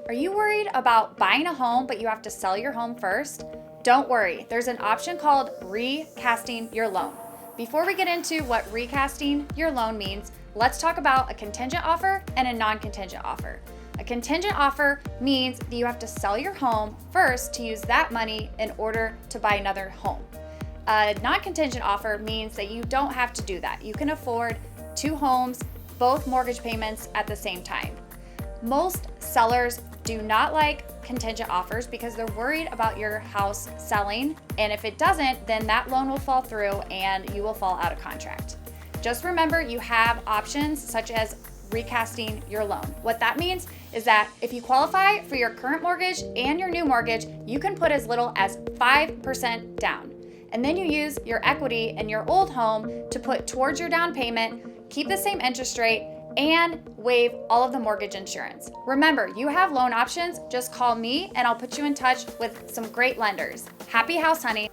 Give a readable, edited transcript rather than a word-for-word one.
Are you worried about buying a home but you have to sell your home first? Don't worry, there's an option called recasting your loan. Before we get into what recasting your loan means, let's talk about a contingent offer and a non-contingent offer. A contingent offer means that you have to sell your home first to use that money in order to buy another home. A non-contingent offer means that you don't have to do that. You can afford 2 homes, both mortgage payments at the same time. Most sellers do not like contingent offers because they're worried about your house selling, and if it doesn't, then that loan will fall through and you will fall out of contract. Just remember, you have options such as recasting your loan. What that means is that if you qualify for your current mortgage and your new mortgage, you can put as little as 5% down. And then you use your equity in your old home to put towards your down payment, keep the same interest rate, and waive all of the mortgage insurance. Remember, you have loan options. Just call me and I'll put you in touch with some great lenders. Happy house hunting.